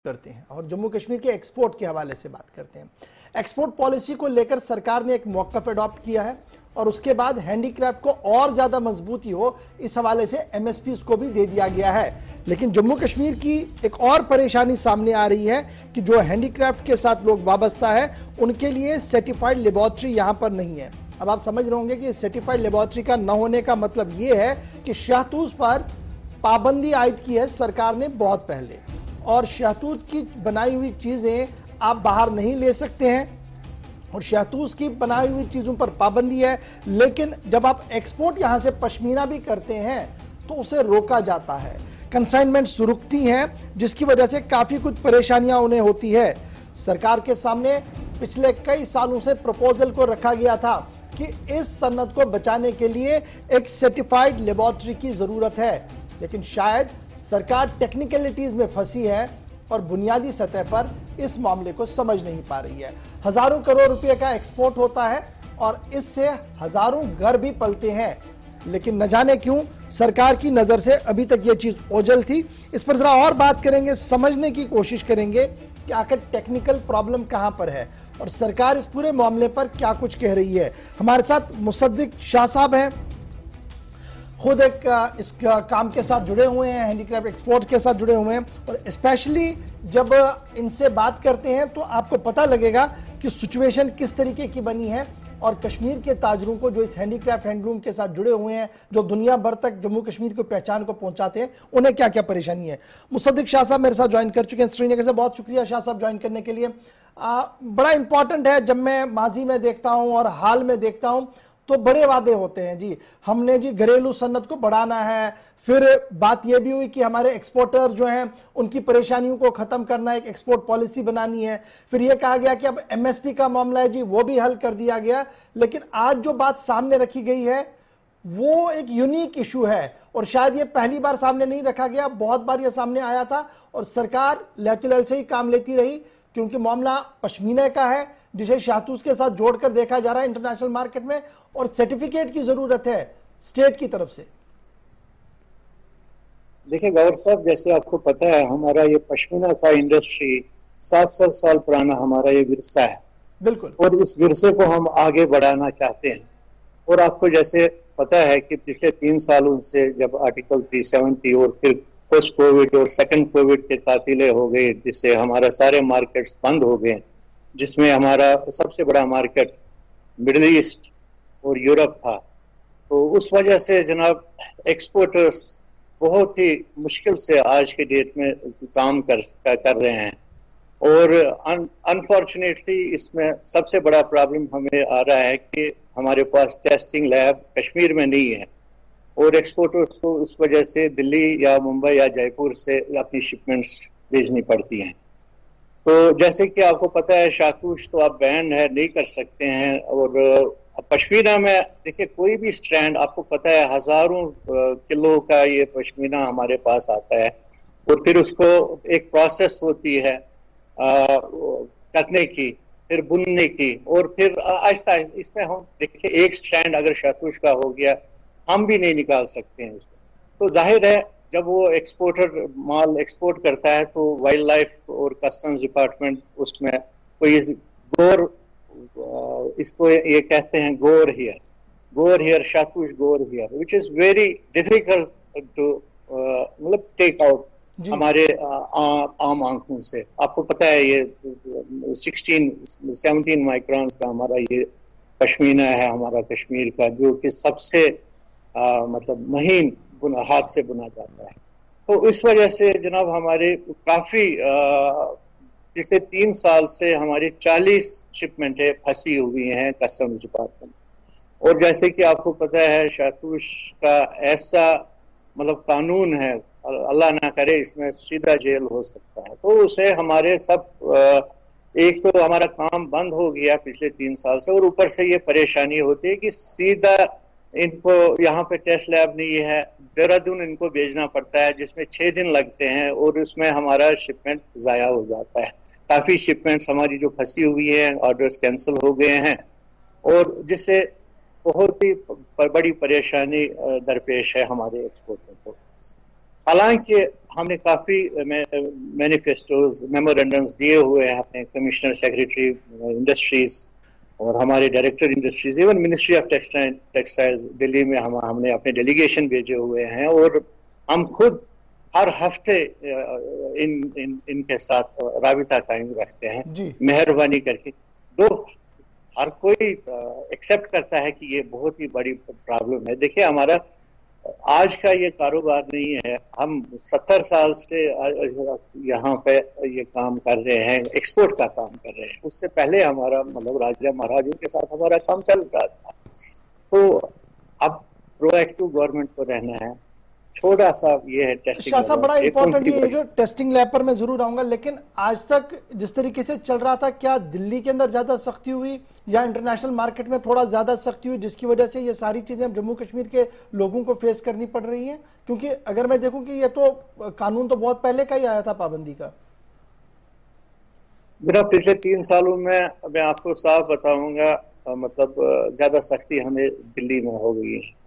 करते हैं और जम्मू कश्मीर के एक्सपोर्ट के हवाले से बात करते हैं। एक्सपोर्ट पॉलिसी को लेकर सरकार ने एक मौक़िफ़ अडॉप्ट किया है और उसके बाद हैंडीक्राफ्ट को और ज्यादा मजबूती हो इस हवाले से एमएसपीज को भी दे दिया गया है। लेकिन जम्मू कश्मीर की एक और परेशानी सामने आ रही है कि जो हैंडीक्राफ्ट के साथ लोग वाबस्ता है उनके लिए सर्टिफाइड लेबोरेटरी यहां पर नहीं है। अब आप समझ रहे होंगे कि सर्टिफाइड लेबोरेटरी का न होने का मतलब यह है कि शहतूत पर पाबंदी आयद की है सरकार ने बहुत पहले, और शहतूत की बनाई हुई चीजें आप बाहर नहीं ले सकते हैं और शहतूत की बनाई हुई चीजों पर पाबंदी है। लेकिन जब आप एक्सपोर्ट यहां से पश्मीना भी करते हैं तो उसे रोका जाता है, कंसाइनमेंट्स रुकती हैं, जिसकी वजह से काफी कुछ परेशानियां उन्हें होती है। सरकार के सामने पिछले कई सालों से प्रपोजल को रखा गया था कि इस सन्नत को बचाने के लिए एक सर्टिफाइड लेबोरेटरी की जरूरत है, लेकिन शायद सरकार टेक्निकलिटीज में फंसी है और बुनियादी सतह पर इस मामले को समझ नहीं पा रही है। हजारों करोड़ रुपए का एक्सपोर्ट होता है और इससे हजारों घर भी पलते हैं, लेकिन न जाने क्यों सरकार की नजर से अभी तक यह चीज ओझल थी। इस पर जरा और बात करेंगे, समझने की कोशिश करेंगे कि आखिर टेक्निकल प्रॉब्लम कहां पर है और सरकार इस पूरे मामले पर क्या कुछ कह रही है। हमारे साथ मुसद्दिक शाह साहब हैं, खुद एक इस काम के साथ जुड़े हुए हैं, हैंडीक्राफ्ट एक्सपोर्ट के साथ जुड़े हुए हैं, और स्पेशली जब इनसे बात करते हैं तो आपको पता लगेगा कि सिचुएशन किस तरीके की बनी है और कश्मीर के ताजरों को जो इस हैंडीक्राफ्ट हैंडलूम के साथ जुड़े हुए हैं, जो दुनिया भर तक जम्मू कश्मीर की पहचान को पहुंचाते हैं, उन्हें क्या क्या परेशानी है। मुसद्दिक शाह साहब मेरे साथ ज्वाइन कर चुके हैं श्रीनगर से। बहुत शुक्रिया शाह साहब ज्वाइन करने के लिए। बड़ा इंपॉर्टेंट है, जब मैं माजी में देखता हूं और हाल में देखता हूं तो बड़े वादे होते हैं जी, हमने जी घरेलू सन्नत को बढ़ाना है, फिर बात यह भी हुई कि हमारे एक्सपोर्टर जो हैं उनकी परेशानियों को खत्म करना है, एक एक्सपोर्ट पॉलिसी बनानी है, फिर यह कहा गया कि अब एमएसपी का मामला है जी वो भी हल कर दिया गया। लेकिन आज जो बात सामने रखी गई है वो एक यूनिक इशू है और शायद ये पहली बार सामने नहीं रखा गया, बहुत बार यह सामने आया था और सरकार लहतुलहल से ही काम लेती रही, क्योंकि मामला पश्मीना का है जिसे शहतूत के साथ जोड़कर देखा जा रहा है इंटरनेशनल मार्केट में, और सर्टिफिकेट की जरूरत है स्टेट की तरफ से। देखिए गौर साहब, जैसे आपको पता है हमारा ये पश्मीना का इंडस्ट्री 700 साल पुराना हमारा ये विरसा है। बिल्कुल। और इस विरसे को हम आगे बढ़ाना चाहते हैं। और आपको जैसे पता है कि पिछले 3 सालों से जब आर्टिकल 370 और फिर फर्स्ट कोविड और सेकंड कोविड के तातीले हो गए, जिससे हमारा सारे मार्केट्स बंद हो गए, जिसमें हमारा सबसे बड़ा मार्केट मिडिल ईस्ट और यूरोप था, तो उस वजह से जनाब एक्सपोर्टर्स बहुत ही मुश्किल से आज के डेट में काम कर रहे हैं। और अनफॉर्चुनेटली इसमें सबसे बड़ा प्रॉब्लम हमें आ रहा है कि हमारे पास टेस्टिंग लैब कश्मीर में नहीं है और एक्सपोर्टर्स को उस वजह से दिल्ली या मुंबई या जयपुर से अपनी शिपमेंट्स भेजनी पड़ती हैं। तो जैसे कि आपको पता है शहतूत तो आप बैन है, नहीं कर सकते हैं। और पश्मीना में देखिए कोई भी स्ट्रैंड आपको पता है हजारों किलो का ये पश्मीना हमारे पास आता है और फिर उसको एक प्रोसेस होती है कटने की, फिर बुनने की, और फिर आहिस्ता इसमें हम देखिए एक स्ट्रैंड अगर शहतूत का हो गया हम भी नहीं निकाल सकते हैं इसको। तो जाहिर है जब वो एक्सपोर्टर माल एक्सपोर्ट करता है तो वाइल्ड लाइफ और कस्टम्स डिपार्टमेंट उसमें कोई गोर, इसको ये कहते हैं गोर हियर शहतूत गोर हियर, which is very difficult to मतलब टेक आउट हमारे आम आंखों से। आपको पता है ये 16-17 माइक्रॉन्स का हमारा ये पश्मीना है हमारा कश्मीर का, जो कि सबसे मतलब महीन हाथ से बुना जाता है। तो इस वजह से जनाब हमारे काफी पिछले 3 साल से हमारी 40 शिपमेंटें फंसी हुई हैं कस्टम्स डिपार्टमेंट। और जैसे कि आपको पता है शहतूत का ऐसा मतलब कानून है, अल्लाह ना करे इसमें सीधा जेल हो सकता है, तो उसे हमारे सब एक तो हमारा काम बंद हो गया पिछले 3 साल से, और ऊपर से ये परेशानी होती है कि सीधा इनको यहाँ पे टेस्ट लैब नहीं है, देहरादून इनको भेजना पड़ता है जिसमें 6 दिन लगते हैं और उसमें हमारा शिपमेंट जाया हो जाता है। काफी शिपमेंट्स हमारी जो फंसी हुई हैं, ऑर्डर्स कैंसिल हो गए हैं और जिससे बहुत ही बड़ी परेशानी दरपेश है हमारे एक्सपोर्टर को। हालांकि हमने काफी मैनिफेस्टोज मेमोरेंडम्स दिए हुए हैं अपने कमिश्नर सेक्रेटरी इंडस्ट्रीज और हमारे director industries, even ministry of textiles Delhi में हमने अपने डेलीगेशन भेजे हुए हैं और हम खुद हर हफ्ते इनके साथ राबिता कायम रखते हैं। मेहरबानी करके हर कोई एक्सेप्ट करता है कि ये बहुत ही बड़ी प्रॉब्लम है। देखिए, हमारा आज का ये कारोबार नहीं है, हम 70 साल से यहाँ पे ये काम कर रहे हैं, एक्सपोर्ट का काम कर रहे हैं। उससे पहले हमारा मतलब राजा महाराजों के साथ हमारा काम चल रहा था। तो अब प्रोएक्टिव गवर्नमेंट को रहना है। छोटा सा ये है टेस्टिंग शाह साहब, बड़ा इंपॉर्टेंट ये जो टेस्टिंग लैब पर मैं जरूर आऊंगा, लेकिन आज तक जिस तरीके से चल रहा था, क्या दिल्ली के अंदर ज्यादा सख्ती हुई या इंटरनेशनल मार्केट में थोड़ा ज्यादा सख्ती हुई, जिसकी वजह से ये सारी चीजें जम्मू कश्मीर के लोगों को फेस करनी पड़ रही हैं? क्योंकि अगर मैं देखूं कि ये तो कानून तो बहुत पहले का ही आया था पाबंदी का। जनाब, पिछले 3 सालों में मैं आपको साफ बताऊंगा, मतलब ज्यादा सख्ती हमें दिल्ली में हो गई है।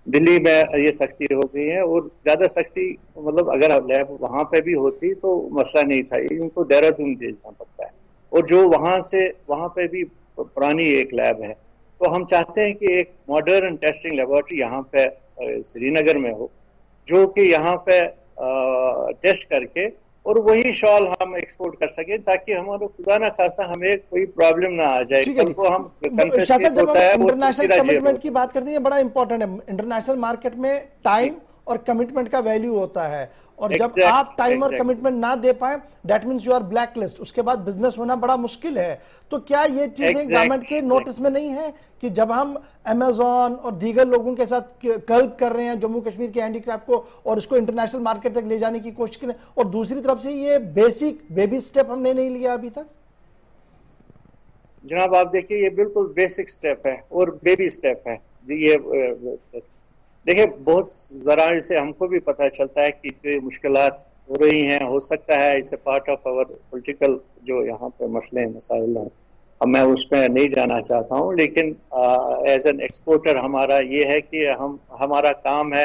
दिल्ली में ये सख्ती हो गई है और ज्यादा सख्ती मतलब अगर लैब वहां पे भी होती तो मसला नहीं था। इनको देहरादून भेजना पड़ता है और जो वहां पे भी पुरानी एक लैब है। तो हम चाहते हैं कि एक मॉडर्न टेस्टिंग लेबोरेटरी यहाँ पे श्रीनगर में हो, जो कि यहाँ पे टेस्ट करके और वही शॉल हम एक्सपोर्ट कर सके, ताकि हमारा खुदा ना खास्ता हमें कोई प्रॉब्लम ना आ जाए। कल को हम कन्फेस्केट होता है। इंटरनेशनल कमिटमेंट की बात करते हैं, बड़ा इंपॉर्टेंट है। इंटरनेशनल मार्केट में टाइम और कमिटमेंट का वैल्यू होता है, और जब आप टाइम और कमिटमेंट ना दे पाए, that means you are black list, उसके बाद बिजनेस होना बड़ा मुश्किल है। तो क्या ये चीजें गवर्नमेंट के नोटिस में नहीं है कि जब हम अमेजॉन और दीगर लोगों के साथ कल्प कर रहे हैं जम्मू कश्मीर के हैंडीक्राफ्ट को और इसको इंटरनेशनल मार्केट तक ले जाने की कोशिश करें, और दूसरी तरफ से ये बेसिक बेबी स्टेप हमने नहीं लिया अभी तक? जनाब, आप देखिए, ये बिल्कुल बेसिक स्टेप है और बेबी स्टेप है। ये देखिए, बहुत जरा से हमको भी पता चलता है कि जो मुश्किलात हो रही हैं, हो सकता है इसे पार्ट ऑफ आवर पॉलिटिकल जो यहाँ पे मसले मसाइल हैं, अब मैं उसमें नहीं जाना चाहता हूँ। लेकिन एज एन एक्सपोर्टर हमारा ये है कि हमारा काम है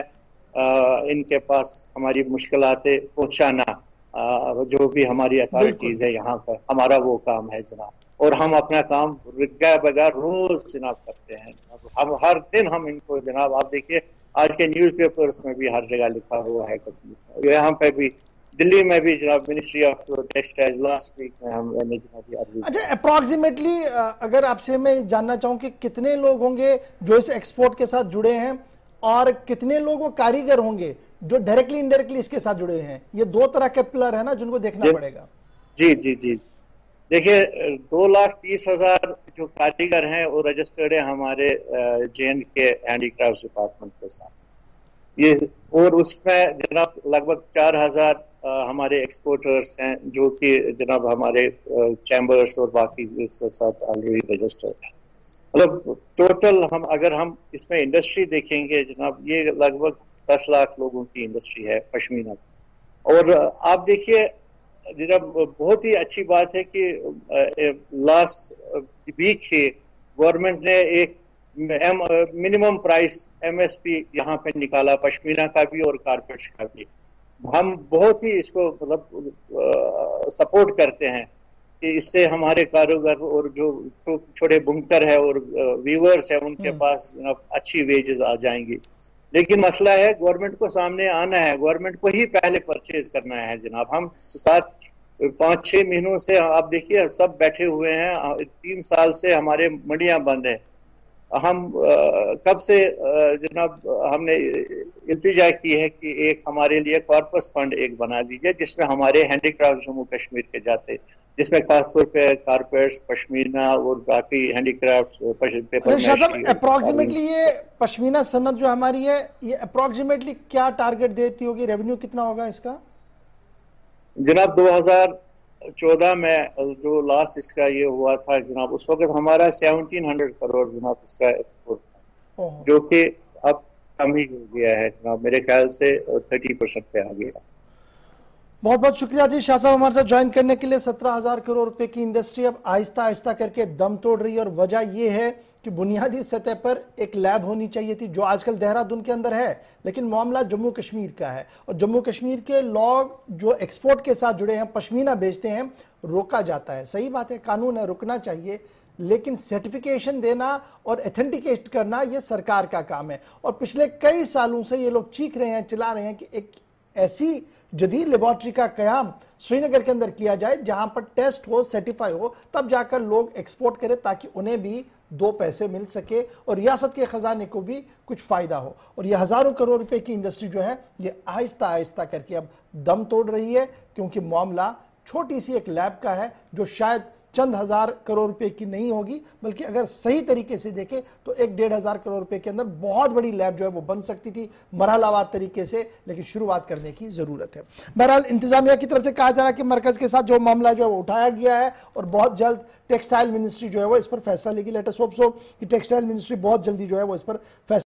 इनके पास हमारी मुश्किलातें पहुँचाना। जो भी हमारी अथॉरिटीज है यहाँ पे, हमारा वो काम है जनाब, और हम अपना काम बगैर रोज जनाब करते हैं। हम हर दिन हम इनको जनाब, आप देखिए आज के न्यूज़पेपर्स में भी हर जगह लिखा हुआ है कश्मीर, यहाँ पे भी दिल्ली में भी जनाब ministry of textiles last week में हमने जनाब अर्जी। अच्छा, अप्रॉक्सीमेटली अगर आपसे मैं जानना चाहूँ कि कितने लोग होंगे जो इस एक्सपोर्ट के साथ जुड़े हैं, और कितने लोग वो कारीगर होंगे जो डायरेक्टली इनडायरेक्टली इसके साथ जुड़े हैं? ये दो तरह के पिलर है ना जिनको देखना पड़ेगा। जी जी जी, देखिए 2,30,000 जो कारीगर हैं वो रजिस्टर्ड है हमारे JNK हैंडीक्राफ्ट डिपार्टमेंट के साथ ये, और उसमें जनाब लगभग 4,000 हमारे एक्सपोर्टर्स हैं जो कि जनाब हमारे चैम्बर्स और बाकी के साथ ऑलरेडी रजिस्टर्ड है। मतलब टोटल अगर हम इसमें इंडस्ट्री देखेंगे जनाब, ये लगभग 10 लाख लोगों की इंडस्ट्री है पश्मीना की। और आप देखिए जनाब, बहुत ही अच्छी बात है कि लास्ट वीक ही गवर्नमेंट ने एक मिनिमम प्राइस MSP यहाँ पे निकाला, पश्मीना का भी और कारपेट्स का भी। हम बहुत ही इसको मतलब सपोर्ट करते हैं कि इससे हमारे कारोबार और जो छोटे बुनकर है और वीवर्स है उनके पास अच्छी वेजेस आ जाएंगी। लेकिन मसला है गवर्नमेंट को सामने आना है, गवर्नमेंट को ही पहले परचेज करना है जनाब। हम 5-6 महीनों से आप देखिए सब बैठे हुए हैं, 3 साल से हमारे मंडियां बंद है। हम कब से जनाब हमने इल्तिजा की है कि एक हमारे लिए कॉर्पस फंड एक बना दीजिए जिसमें हमारे हैंडीक्राफ्ट जम्मू कश्मीर के जाते, जिसमें खासतौर पे कारपेट्स, पश्मीना और बाकी हैंडीक्राफ्ट पेपर। अप्रोक्सीमेटली ये पश्मीना सनत जो हमारी है, ये अप्रोक्सीमेटली क्या टारगेट देती होगी, रेवेन्यू कितना होगा इसका? जनाब 2014 में जो लास्ट इसका ये हुआ था जनाब, उस वक्त हमारा 1700 करोड़ जनाब इसका एक्सपोर्ट था, जो कि अब कम ही हो गया है जनाब, मेरे ख्याल से 30% पे आ गया। बहुत बहुत शुक्रिया जी शाह साहब हमारे साथ ज्वाइन करने के लिए। 17,000 करोड़ रुपए की इंडस्ट्री अब आहिस्ता आहिस्ता करके दम तोड़ रही है और वजह यह है कि बुनियादी सतह पर एक लैब होनी चाहिए थी जो आजकल देहरादून के अंदर है, लेकिन मामला जम्मू कश्मीर का है और जम्मू कश्मीर के लोग जो एक्सपोर्ट के साथ जुड़े हैं, पश्मीना बेचते हैं, रोका जाता है। सही बात है, कानून है, रुकना चाहिए, लेकिन सर्टिफिकेशन देना और एथेंटिकेट करना यह सरकार का काम है। और पिछले कई सालों से ये लोग चीख रहे हैं, चिल्ला रहे हैं कि एक ऐसी जदीद लेबोरेटरी का कयाम श्रीनगर के अंदर किया जाए जहां पर टेस्ट हो, सर्टिफाई हो, तब जाकर लोग एक्सपोर्ट करें ताकि उन्हें भी दो पैसे मिल सके और रियासत के खजाने को भी कुछ फायदा हो। और ये हजारों करोड़ रुपए की इंडस्ट्री जो है ये आहिस्ता आहिस्ता करके अब दम तोड़ रही है, क्योंकि मामला छोटी सी एक लैब का है जो शायद चंद हजार करोड़ रुपए की नहीं होगी, बल्कि अगर सही तरीके से देखें तो 1-1.5 करोड़ रुपए के अंदर बहुत बड़ी लैब जो है वो बन सकती थी मरहलावार तरीके से, लेकिन शुरुआत करने की जरूरत है। बहरहाल इंतजामिया की तरफ से कहा जा रहा है कि मरकज के साथ जो मामला जो है वो उठाया गया है और बहुत जल्द टेक्सटाइल मिनिस्ट्री जो है वो इस पर फैसला लेगी। लेट अस होप सो कि टेक्सटाइल मिनिस्ट्री बहुत जल्दी जो है वो इस पर फैसला